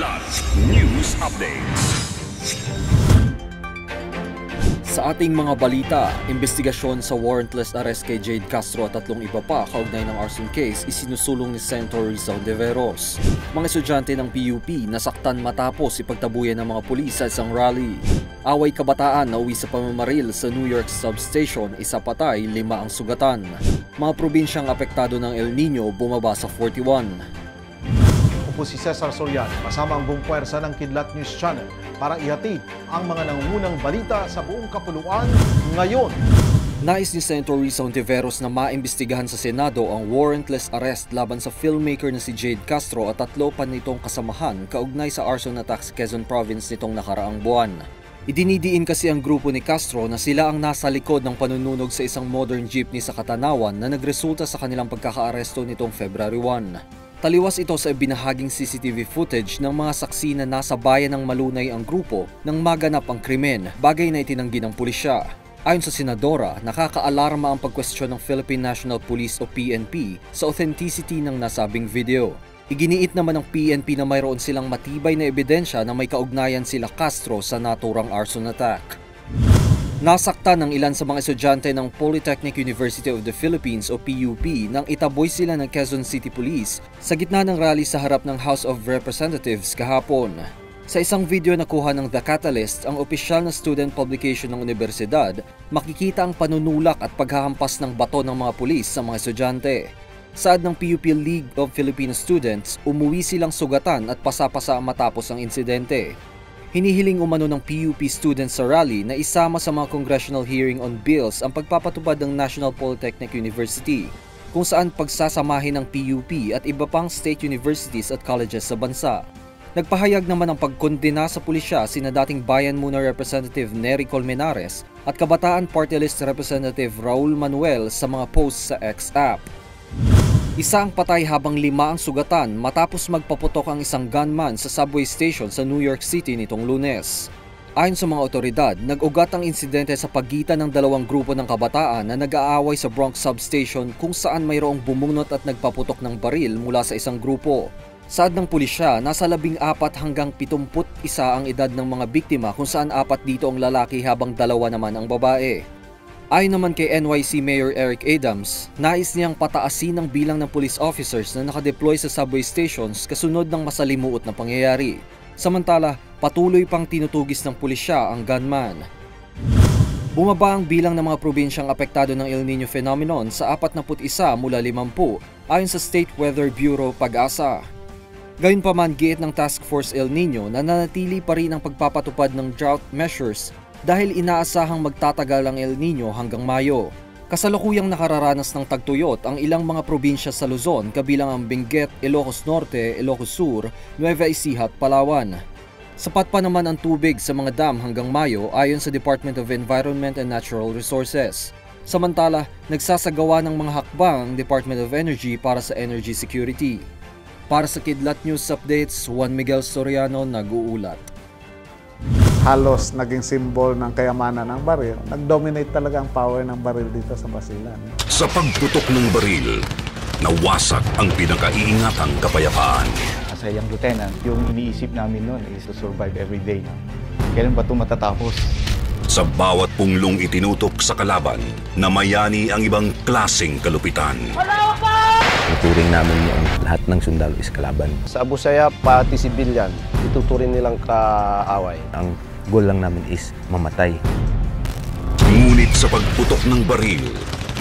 Kidlat News Updates. Sa ating mga balita, investigasyon sa warrantless arrest kay Jade Castro at 3 iba pa kaugnay ng arson case isinusulong ni Senator Rizal Ontiveros. Mga estudyante ng PUP nasaktan matapos ipagtabuyan ng mga pulis sa isang rally. Away kabataan na uwi sa pamamaril sa New York substation, 1 patay, 5 ang sugatan. Mga probinsyang apektado ng El Nino bumaba sa 41. Po si Cesar Soriano kasama ang buong puwersa ng Kidlat News Channel para ihatid ang mga nangungunang balita sa buong kapuluan ngayon. Nais ni Senator Rizal Ontiveros na maimbestigahan sa Senado ang warrantless arrest laban sa filmmaker na si Jade Castro at 3 pa nitong kasamahan kaugnay sa arson attack sa Quezon Province nitong nakaraang buwan. Idinidiin kasi ang grupo ni Castro na sila ang nasa likod ng panununog sa isang modern jeepney sa Katanawan na nagresulta sa kanilang pagkakaaresto nitong February 1. Taliwas ito sa ibinahaging CCTV footage ng mga saksi na nasa bayan ng Malunay ang grupo nang maganap ang krimen, bagay na itinanggi ng pulisya. Ayon sa senadora, nakakaalarma ang pagkwestiyon ng Philippine National Police o PNP sa authenticity ng nasabing video. Iginiit naman ng PNP na mayroon silang matibay na ebidensya na may kaugnayan sila Castro sa naturang arson attack. Nasaktan ng ilan sa mga estudyante ng Polytechnic University of the Philippines o PUP nang itaboy sila ng Quezon City Police sa gitna ng rally sa harap ng House of Representatives kahapon. Sa isang video na kuha ng The Catalyst, ang opisyal na student publication ng universidad, makikita ang panunulak at paghahampas ng bato ng mga pulis sa mga estudyante. Saad ng PUP League of Filipino Students, umuwi silang sugatan at pasapasa matapos ang insidente. Hinihiling umano ng PUP students sa rally na isama sa mga congressional hearing on bills ang pagpapatupad ng National Polytechnic University, kung saan pagsasamahin ng PUP at iba pang state universities at colleges sa bansa. Nagpahayag naman ng pagkondena sa pulisya sina dating Bayan Muna Representative Nery Colmenares at Kabataan Party List Representative Raul Manuel sa mga posts sa X app. Isa ang patay habang 5 ang sugatan matapos magpaputok ang isang gunman sa subway station sa New York City nitong Lunes. Ayon sa mga otoridad, nag-ugat ang insidente sa pagitan ng 2 grupo ng kabataan na nag-aaway sa Bronx substation kung saan mayroong bumunot at nagpaputok ng baril mula sa isang grupo. Saad ng pulisya, nasa 14 hanggang 71 ang edad ng mga biktima kung saan 4 dito ang lalaki habang 2 naman ang babae. Ayon naman kay NYC Mayor Eric Adams, nais niyang pataasin ang bilang ng police officers na nakadeploy sa subway stations kasunod ng masalimuot na pangyayari. Samantala, patuloy pang tinutugis ng pulisya ang gunman. Bumaba ang bilang ng mga probinsyang apektado ng El Nino phenomenon sa 41 mula 50 ayon sa State Weather Bureau Pag-asa. Gayunpaman, giit ng Task Force El Nino na nanatili pa rin ang pagpapatupad ng drought measures dahil inaasahang magtatagal ang El Nino hanggang Mayo. Kasalukuyang nakararanas ng tagtuyot ang ilang mga probinsya sa Luzon kabilang ang Benguet, Ilocos Norte, Ilocos Sur, Nueva Ecija at Palawan. Sapat pa naman ang tubig sa mga dam hanggang Mayo ayon sa Department of Environment and Natural Resources. Samantala, nagsasagawa ng mga hakbang ang Department of Energy para sa energy security. Para sa Kidlat News Updates, Juan Miguel Soriano nag-uulat. Halos naging simbol ng kayamanan ng baril. Nag-dominate talaga ang power ng baril dito sa Basilan. Sa pagputok ng baril, nawasak ang pinakaiingatang kapayapaan. As a young lieutenant, yung iniisip namin noon is to survive every day. Kailan ba ito matatapos? Sa bawat punglong itinutok sa kalaban, namayani ang ibang klaseng kalupitan. Ituring namin yung lahat ng sundalo is kalaban. Sa Abu Sayyaf, pati sibilyan, ituturing nilang kaaway. Ang goal lang namin is mamatay. Ngunit sa pagputok ng baril,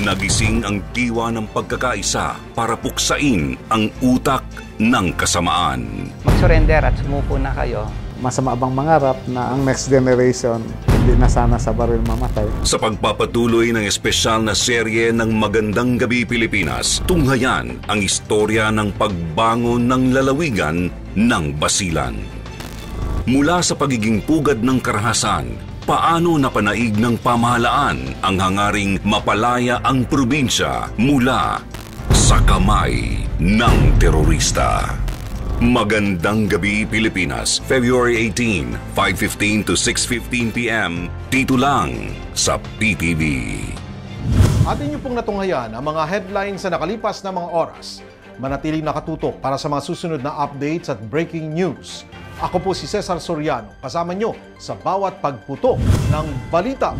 nagising ang diwa ng pagkakaisa para puksain ang utak ng kasamaan. Mag-surrender at sumuko na kayo. Masama bang mangarap na ang next generation hindi na sana sa baril mamatay? Sa pagpapatuloy ng espesyal na serye ng Magandang Gabi Pilipinas, tunghayan ang istorya ng pagbangon ng lalawigan ng Basilan. Mula sa pagiging pugad ng karahasan, paano napanaig ng pamahalaan ang hangaring mapalaya ang probinsya mula sa kamay ng terorista. Magandang Gabi Pilipinas, February 18, 5:15 to 6:15 p.m. dito lang sa PTV. Atin niyo pong natunghayan ang mga headlines sa nakalipas na mga oras. Manatiling nakatutok para sa mga susunod na updates at breaking news. Ako po si Cesar Soriano, kasama nyo sa bawat pagputok ng balita.